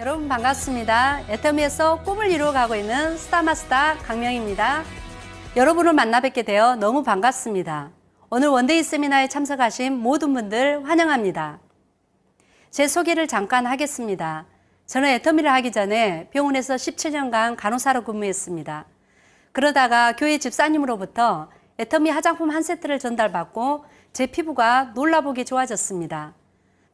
여러분 반갑습니다. 애터미에서 꿈을 이루어가고 있는 스타마스터 강명입니다. 여러분을 만나 뵙게 되어 너무 반갑습니다. 오늘 원데이 세미나에 참석하신 모든 분들 환영합니다. 제 소개를 잠깐 하겠습니다. 저는 애터미를 하기 전에 병원에서 17년간 간호사로 근무했습니다. 그러다가 교회 집사님으로부터 애터미 화장품 한 세트를 전달받고 제 피부가 놀라보기 좋아졌습니다.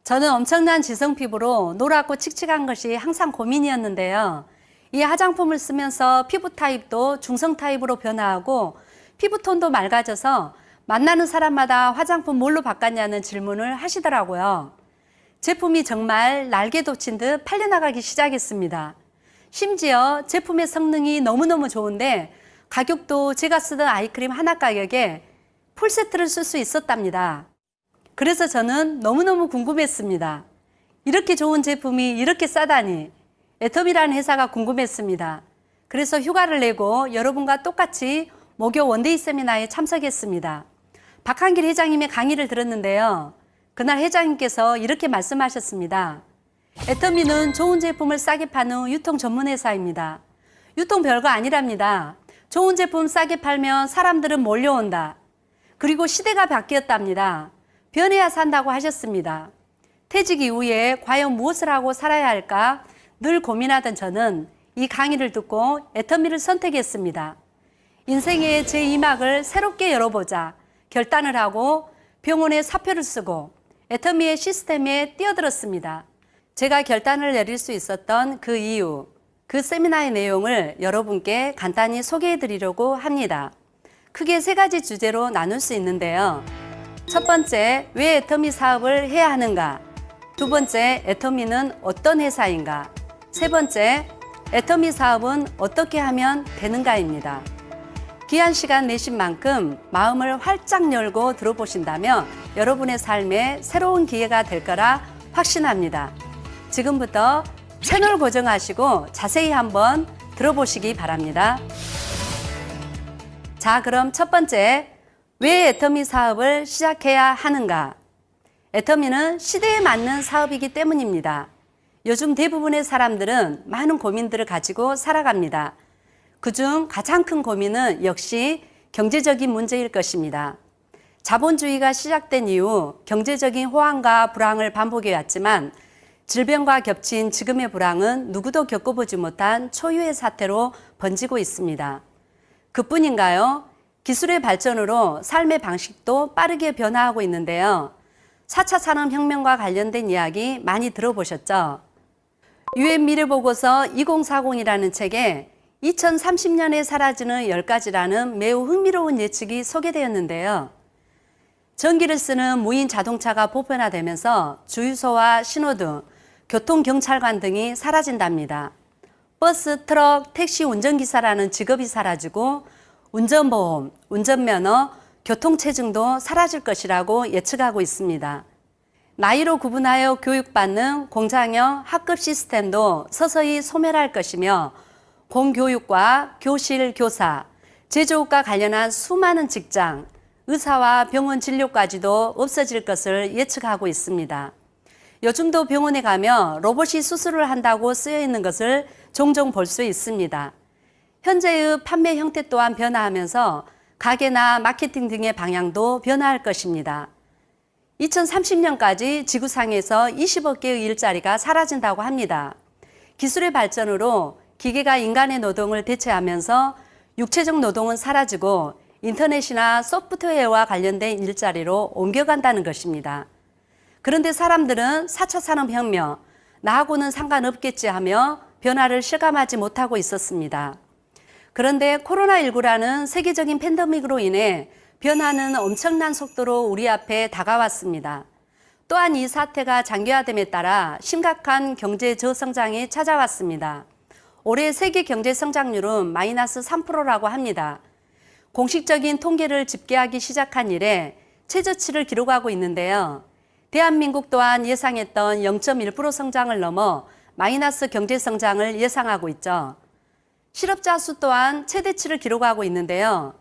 저는 엄청난 지성 피부로 노랗고 칙칙한 것이 항상 고민이었는데요. 이 화장품을 쓰면서 피부 타입도 중성 타입으로 변화하고 피부톤도 맑아져서 만나는 사람마다 화장품 뭘로 바꿨냐는 질문을 하시더라고요. 제품이 정말 날개 돋친 듯 팔려나가기 시작했습니다. 심지어 제품의 성능이 너무너무 좋은데 가격도 제가 쓰던 아이크림 하나 가격에 풀세트를 쓸 수 있었답니다. 그래서 저는 너무너무 궁금했습니다. 이렇게 좋은 제품이 이렇게 싸다니 애터미라는 회사가 궁금했습니다. 그래서 휴가를 내고 여러분과 똑같이 목요 원데이 세미나에 참석했습니다. 박한길 회장님의 강의를 들었는데요. 그날 회장님께서 이렇게 말씀하셨습니다. 애터미는 좋은 제품을 싸게 파는 유통 전문 회사입니다. 유통 별거 아니랍니다. 좋은 제품 싸게 팔면 사람들은 몰려온다. 그리고 시대가 바뀌었답니다. 변해야 산다고 하셨습니다. 퇴직 이후에 과연 무엇을 하고 살아야 할까 늘 고민하던 저는 이 강의를 듣고 애터미를 선택했습니다. 인생의 제2막을 새롭게 열어보자 결단을 하고 병원에 사표를 쓰고 애터미의 시스템에 뛰어들었습니다. 제가 결단을 내릴 수 있었던 그 이유, 그 세미나의 내용을 여러분께 간단히 소개해 드리려고 합니다. 크게 세 가지 주제로 나눌 수 있는데요. 첫 번째, 왜 애터미 사업을 해야 하는가? 두 번째, 애터미는 어떤 회사인가? 세 번째, 애터미 사업은 어떻게 하면 되는가입니다. 귀한 시간 내신 만큼 마음을 활짝 열고 들어보신다면 여러분의 삶에 새로운 기회가 될 거라 확신합니다. 지금부터 채널 고정하시고 자세히 한번 들어보시기 바랍니다. 자, 그럼 첫 번째, 왜 애터미 사업을 시작해야 하는가? 애터미는 시대에 맞는 사업이기 때문입니다. 요즘 대부분의 사람들은 많은 고민들을 가지고 살아갑니다. 그중 가장 큰 고민은 역시 경제적인 문제일 것입니다. 자본주의가 시작된 이후 경제적인 호황과 불황을 반복해 왔지만 질병과 겹친 지금의 불황은 누구도 겪어보지 못한 초유의 사태로 번지고 있습니다. 그뿐인가요? 기술의 발전으로 삶의 방식도 빠르게 변화하고 있는데요. 4차 산업혁명과 관련된 이야기 많이 들어보셨죠? UN 미래보고서 2040이라는 책에 2030년에 사라지는 10가지라는 매우 흥미로운 예측이 소개되었는데요. 전기를 쓰는 무인 자동차가 보편화되면서 주유소와 신호등, 교통경찰관 등이 사라진답니다. 버스, 트럭, 택시 운전기사라는 직업이 사라지고 운전보험, 운전면허, 교통체증도 사라질 것이라고 예측하고 있습니다. 나이로 구분하여 교육받는 공장형 학급 시스템도 서서히 소멸할 것이며 공교육과 교실, 교사, 제조업과 관련한 수많은 직장, 의사와 병원 진료까지도 없어질 것을 예측하고 있습니다. 요즘도 병원에 가면 로봇이 수술을 한다고 쓰여 있는 것을 종종 볼 수 있습니다. 현재의 판매 형태 또한 변화하면서 가게나 마케팅 등의 방향도 변화할 것입니다. 2030년까지 지구상에서 20억 개의 일자리가 사라진다고 합니다. 기술의 발전으로 기계가 인간의 노동을 대체하면서 육체적 노동은 사라지고 인터넷이나 소프트웨어와 관련된 일자리로 옮겨간다는 것입니다. 그런데 사람들은 4차 산업혁명, 나하고는 상관없겠지 하며 변화를 실감하지 못하고 있었습니다. 그런데 코로나19라는 세계적인 팬데믹으로 인해 변화는 엄청난 속도로 우리 앞에 다가왔습니다. 또한 이 사태가 장기화됨에 따라 심각한 경제 저성장이 찾아왔습니다. 올해 세계 경제 성장률은 마이너스 3%라고 합니다. 공식적인 통계를 집계하기 시작한 이래 최저치를 기록하고 있는데요. 대한민국 또한 예상했던 0.1% 성장을 넘어 마이너스 경제 성장을 예상하고 있죠. 실업자 수 또한 최대치를 기록하고 있는데요.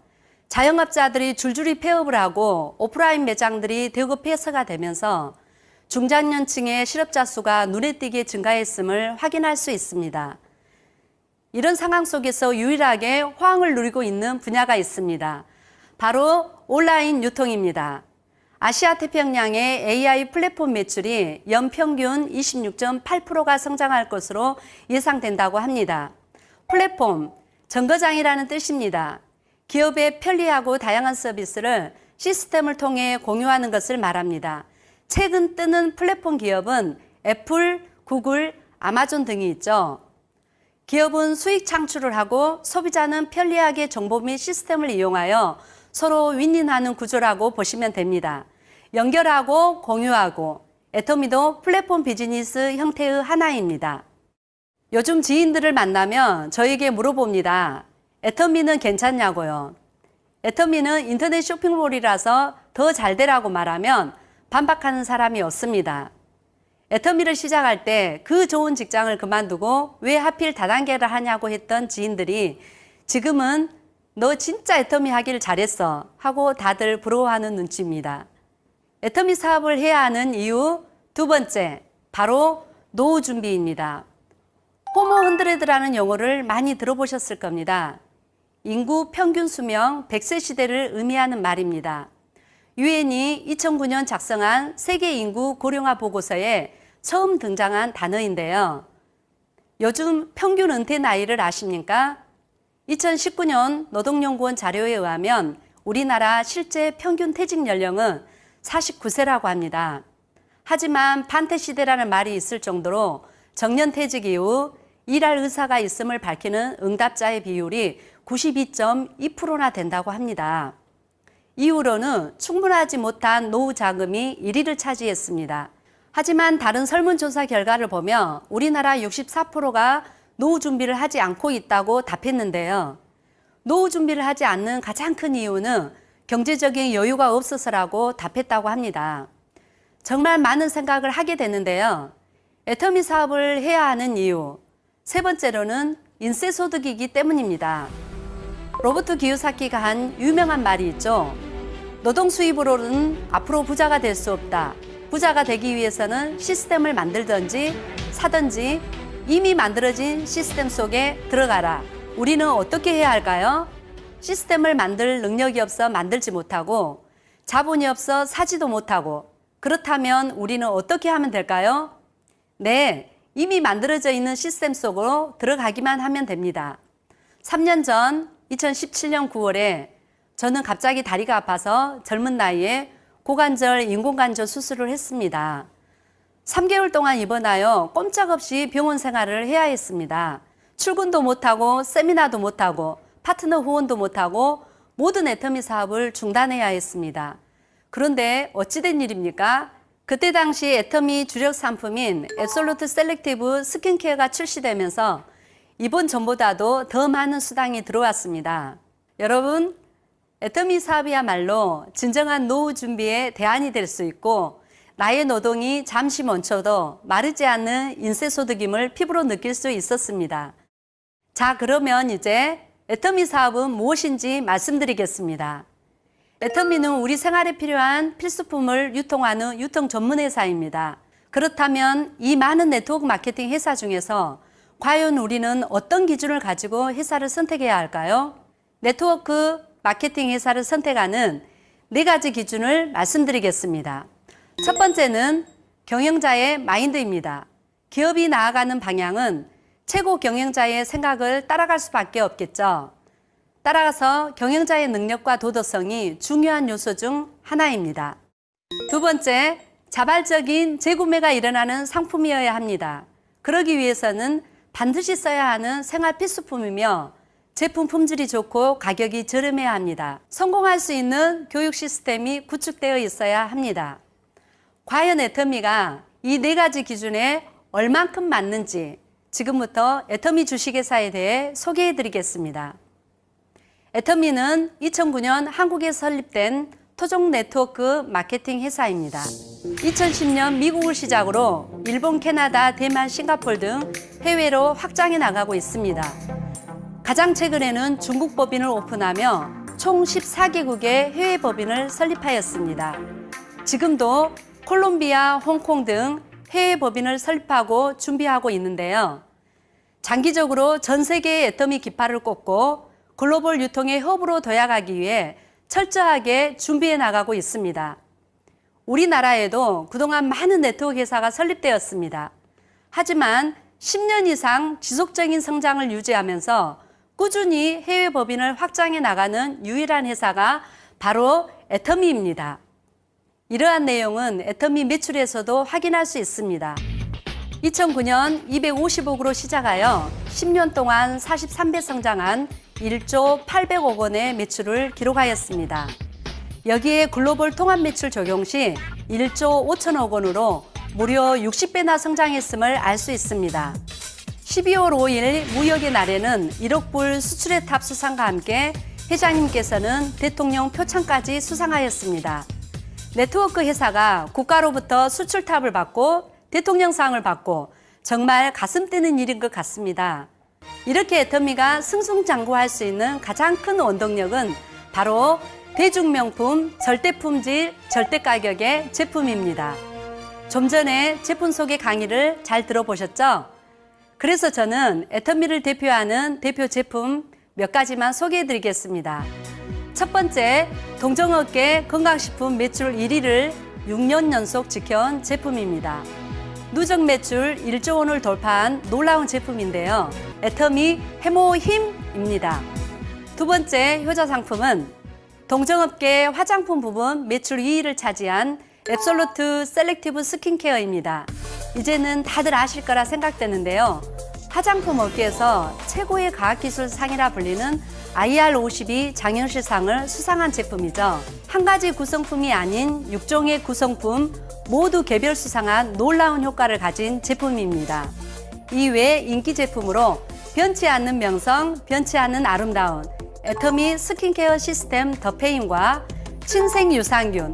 자영업자들이 줄줄이 폐업을 하고 오프라인 매장들이 대거 폐쇄가 되면서 중장년층의 실업자 수가 눈에 띄게 증가했음을 확인할 수 있습니다. 이런 상황 속에서 유일하게 호황을 누리고 있는 분야가 있습니다. 바로 온라인 유통입니다. 아시아 태평양의 AI 플랫폼 매출이 연평균 26.8%가 성장할 것으로 예상된다고 합니다. 플랫폼, 정거장이라는 뜻입니다. 기업의 편리하고 다양한 서비스를 시스템을 통해 공유하는 것을 말합니다. 최근 뜨는 플랫폼 기업은 애플, 구글, 아마존 등이 있죠. 기업은 수익 창출을 하고 소비자는 편리하게 정보 및 시스템을 이용하여 서로 윈윈하는 구조라고 보시면 됩니다. 연결하고 공유하고 애터미도 플랫폼 비즈니스 형태의 하나입니다. 요즘 지인들을 만나면 저에게 물어봅니다. 애터미는 괜찮냐고요. 애터미는 인터넷 쇼핑몰이라서 더 잘 되라고 말하면 반박하는 사람이 없습니다. 애터미를 시작할 때 그 좋은 직장을 그만두고 왜 하필 다단계를 하냐고 했던 지인들이 지금은 너 진짜 애터미 하길 잘했어 하고 다들 부러워하는 눈치입니다. 애터미 사업을 해야 하는 이유 두 번째, 바로 노후 준비입니다. 호모 헌드레드라는 용어를 많이 들어보셨을 겁니다. 인구 평균 수명 100세 시대를 의미하는 말입니다. 유엔이 2009년 작성한 세계 인구 고령화 보고서에 처음 등장한 단어인데요. 요즘 평균 은퇴 나이를 아십니까? 2019년 노동연구원 자료에 의하면 우리나라 실제 평균 퇴직 연령은 49세라고 합니다. 하지만 반퇴시대라는 말이 있을 정도로 정년퇴직 이후 일할 의사가 있음을 밝히는 응답자의 비율이 92.2%나 된다고 합니다. 이후로는 충분하지 못한 노후 자금이 1위를 차지했습니다. 하지만 다른 설문조사 결과를 보면 우리나라 64%가 노후 준비를 하지 않고 있다고 답했는데요. 노후 준비를 하지 않는 가장 큰 이유는 경제적인 여유가 없어서라고 답했다고 합니다. 정말 많은 생각을 하게 되는데요. 애터미 사업을 해야 하는 이유, 세 번째로는 인세소득이기 때문입니다. 로버트 기요사키가 한 유명한 말이 있죠. 노동 수입으로는 앞으로 부자가 될 수 없다. 부자가 되기 위해서는 시스템을 만들든지 사든지 이미 만들어진 시스템 속에 들어가라. 우리는 어떻게 해야 할까요? 시스템을 만들 능력이 없어 만들지 못하고 자본이 없어 사지도 못하고 그렇다면 우리는 어떻게 하면 될까요? 네, 이미 만들어져 있는 시스템 속으로 들어가기만 하면 됩니다. 3년 전 2017년 9월에 저는 갑자기 다리가 아파서 젊은 나이에 고관절 인공관절 수술을 했습니다. 3개월 동안 입원하여 꼼짝없이 병원 생활을 해야 했습니다. 출근도 못하고 세미나도 못하고 파트너 후원도 못하고 모든 애터미 사업을 중단해야 했습니다. 그런데 어찌된 일입니까? 그때 당시 애터미 주력 상품인 앱솔루트 셀렉티브 스킨케어가 출시되면서 이번 전보다도 더 많은 수당이 들어왔습니다. 여러분, 애터미 사업이야말로 진정한 노후 준비의 대안이 될 수 있고 나의 노동이 잠시 멈춰도 마르지 않는 인세소득임을 피부로 느낄 수 있었습니다. 자, 그러면 이제 애터미 사업은 무엇인지 말씀드리겠습니다. 애터미는 우리 생활에 필요한 필수품을 유통하는 유통 전문 회사입니다. 그렇다면 이 많은 네트워크 마케팅 회사 중에서 과연 우리는 어떤 기준을 가지고 회사를 선택해야 할까요? 네트워크 마케팅 회사를 선택하는 4가지 기준을 말씀드리겠습니다. 첫 번째는 경영자의 마인드입니다. 기업이 나아가는 방향은 최고 경영자의 생각을 따라갈 수밖에 없겠죠. 따라가서 경영자의 능력과 도덕성이 중요한 요소 중 하나입니다. 두 번째, 자발적인 재구매가 일어나는 상품이어야 합니다. 그러기 위해서는 반드시 써야 하는 생활 필수품이며 제품 품질이 좋고 가격이 저렴해야 합니다. 성공할 수 있는 교육 시스템이 구축되어 있어야 합니다. 과연 애터미가 이 4가지 기준에 얼만큼 맞는지 지금부터 애터미 주식회사에 대해 소개해 드리겠습니다. 애터미는 2009년 한국에 설립된 토종 네트워크 마케팅 회사입니다. 2010년 미국을 시작으로 일본, 캐나다, 대만, 싱가포르 등 해외로 확장해 나가고 있습니다. 가장 최근에는 중국 법인을 오픈하며 총 14개국의 해외 법인을 설립하였습니다. 지금도 콜롬비아, 홍콩 등 해외 법인을 설립하고 준비하고 있는데요. 장기적으로 전 세계의 애터미 깃발을 꽂고 글로벌 유통의 허브로 도약하기 위해 철저하게 준비해 나가고 있습니다. 우리나라에도 그동안 많은 네트워크 회사가 설립되었습니다. 하지만 10년 이상 지속적인 성장을 유지하면서 꾸준히 해외 법인을 확장해 나가는 유일한 회사가 바로 애터미입니다. 이러한 내용은 애터미 매출에서도 확인할 수 있습니다. 2009년 250억으로 시작하여 10년 동안 43배 성장한 1조 800억 원의 매출을 기록하였습니다. 여기에 글로벌 통합 매출 적용 시 1조 5천억 원으로 무려 60배나 성장했음을 알 수 있습니다. 12월 5일 무역의 날에는 1억 불 수출의 탑 수상과 함께 회장님께서는 대통령 표창까지 수상하였습니다. 네트워크 회사가 국가로부터 수출탑을 받고 대통령상을 받고 정말 가슴 뛰는 일인 것 같습니다. 이렇게 애터미가 승승장구할 수 있는 가장 큰 원동력은 바로 대중명품, 절대품질, 절대가격의 제품입니다. 좀 전에 제품 소개 강의를 잘 들어보셨죠? 그래서 저는 애터미를 대표하는 대표 제품 몇 가지만 소개해 드리겠습니다. 첫 번째, 동종업계 건강식품 매출 1위를 6년 연속 지켜온 제품입니다. 누적 매출 1조 원을 돌파한 놀라운 제품인데요. 애터미 해모힘입니다. 두 번째 효자 상품은 동종업계 화장품 부분 매출 2위를 차지한 앱솔루트 셀렉티브 스킨케어입니다. 이제는 다들 아실 거라 생각되는데요. 화장품 업계에서 최고의 과학기술상이라 불리는 IR52 장현실상을 수상한 제품이죠. 한 가지 구성품이 아닌 6종의 구성품 모두 개별 수상한 놀라운 효과를 가진 제품입니다. 이외에 인기 제품으로 변치 않는 명성, 변치 않는 아름다운 애터미 스킨케어 시스템 더페인과 친생 유산균,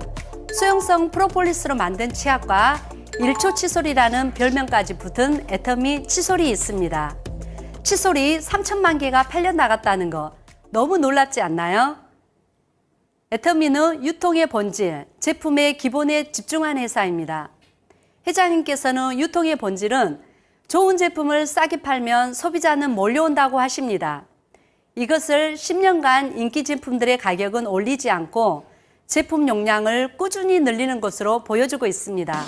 수용성 프로폴리스로 만든 치약과 1초 칫솔이라는 별명까지 붙은 애터미 칫솔이 있습니다. 칫솔이 3천만 개가 팔려 나갔다는 거 너무 놀랍지 않나요? 애터미는 유통의 본질, 제품의 기본에 집중한 회사입니다. 회장님께서는 유통의 본질은 좋은 제품을 싸게 팔면 소비자는 몰려온다고 하십니다. 이것을 10년간 인기 제품들의 가격은 올리지 않고 제품 용량을 꾸준히 늘리는 것으로 보여주고 있습니다.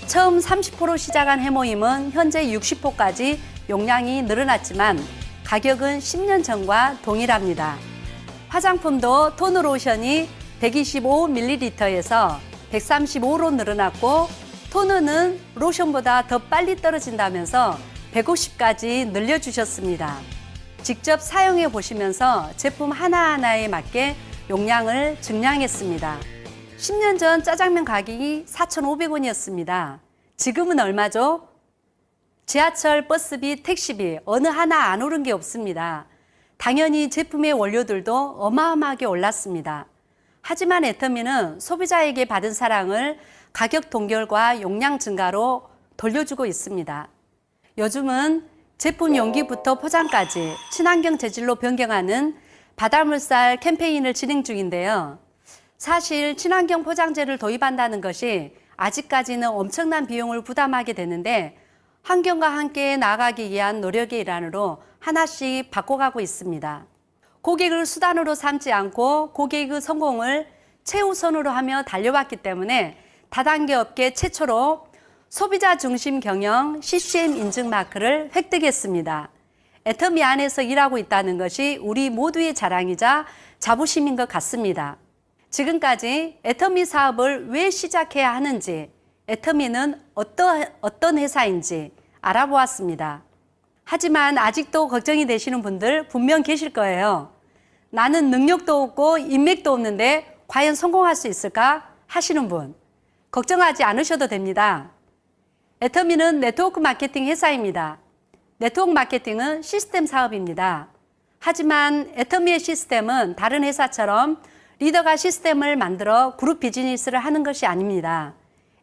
처음 30% 시작한 해모임은 현재 60%까지 용량이 늘어났지만 가격은 10년 전과 동일합니다. 화장품도 토너 로션이 125ml에서 135로 늘어났고 토너는 로션보다 더 빨리 떨어진다면서 150까지 늘려주셨습니다. 직접 사용해 보시면서 제품 하나하나에 맞게 용량을 증량했습니다. 10년 전 짜장면 가격이 4,500원이었습니다. 지금은 얼마죠? 지하철, 버스비, 택시비 어느 하나 안 오른 게 없습니다. 당연히 제품의 원료들도 어마어마하게 올랐습니다. 하지만 애터미는 소비자에게 받은 사랑을 가격 동결과 용량 증가로 돌려주고 있습니다. 요즘은 제품 용기부터 포장까지 친환경 재질로 변경하는 바닷물살 캠페인을 진행 중인데요. 사실 친환경 포장재를 도입한다는 것이 아직까지는 엄청난 비용을 부담하게 되는데 환경과 함께 나아가기 위한 노력의 일환으로 하나씩 바꿔가고 있습니다. 고객을 수단으로 삼지 않고 고객의 성공을 최우선으로 하며 달려왔기 때문에 다단계 업계 최초로 소비자 중심 경영 CCM 인증 마크를 획득했습니다. 애터미 안에서 일하고 있다는 것이 우리 모두의 자랑이자 자부심인 것 같습니다. 지금까지 애터미 사업을 왜 시작해야 하는지, 애터미는 어떤 회사인지 알아보았습니다. 하지만 아직도 걱정이 되시는 분들 분명 계실 거예요. 나는 능력도 없고 인맥도 없는데 과연 성공할 수 있을까 하시는 분, 걱정하지 않으셔도 됩니다. 애터미는 네트워크 마케팅 회사입니다. 네트워크 마케팅은 시스템 사업입니다. 하지만 애터미의 시스템은 다른 회사처럼 리더가 시스템을 만들어 그룹 비즈니스를 하는 것이 아닙니다.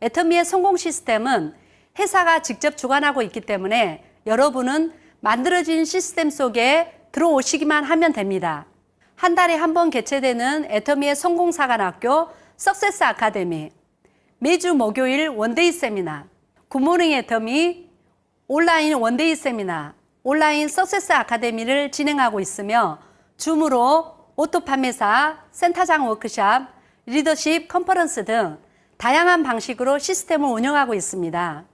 애터미의 성공 시스템은 회사가 직접 주관하고 있기 때문에 여러분은 만들어진 시스템 속에 들어오시기만 하면 됩니다. 한 달에 한 번 개최되는 애터미의 성공사관학교 석세스 아카데미, 매주 목요일 원데이 세미나, 굿모닝 애터미 온라인 원데이 세미나, 온라인 석세스 아카데미를 진행하고 있으며 줌으로 오토 판매사, 센터장 워크샵, 리더십 컨퍼런스 등 다양한 방식으로 시스템을 운영하고 있습니다.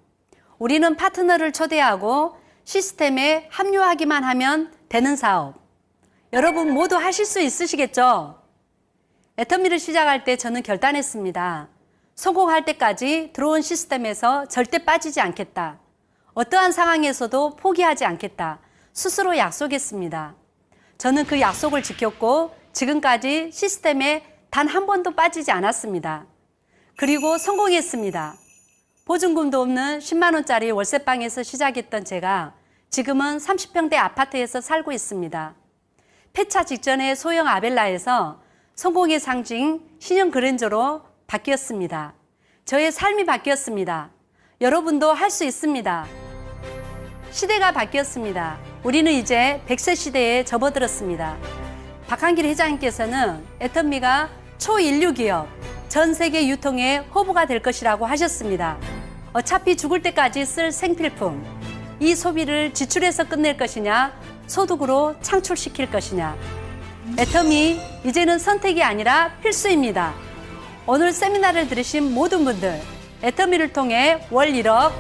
우리는 파트너를 초대하고 시스템에 합류하기만 하면 되는 사업. 여러분 모두 하실 수 있으시겠죠? 애터미를 시작할 때 저는 결단했습니다. 성공할 때까지 들어온 시스템에서 절대 빠지지 않겠다. 어떠한 상황에서도 포기하지 않겠다. 스스로 약속했습니다. 저는 그 약속을 지켰고 지금까지 시스템에 단 한 번도 빠지지 않았습니다. 그리고 성공했습니다. 보증금도 없는 10만 원짜리 월세방에서 시작했던 제가 지금은 30평대 아파트에서 살고 있습니다. 폐차 직전의 소형 아벨라에서 성공의 상징 신형 그랜저로 바뀌었습니다. 저의 삶이 바뀌었습니다. 여러분도 할 수 있습니다. 시대가 바뀌었습니다. 우리는 이제 100세 시대에 접어들었습니다. 박한길 회장님께서는 애터미가 초인류 기업, 전 세계 유통의 허브가 될 것이라고 하셨습니다. 어차피 죽을 때까지 쓸 생필품, 이 소비를 지출해서 끝낼 것이냐, 소득으로 창출시킬 것이냐. 애터미, 이제는 선택이 아니라 필수입니다. 오늘 세미나를 들으신 모든 분들, 애터미를 통해 월 1억,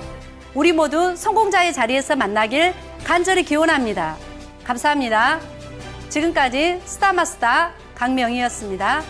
우리 모두 성공자의 자리에서 만나길 간절히 기원합니다. 감사합니다. 지금까지 스타마스터 강명희였습니다.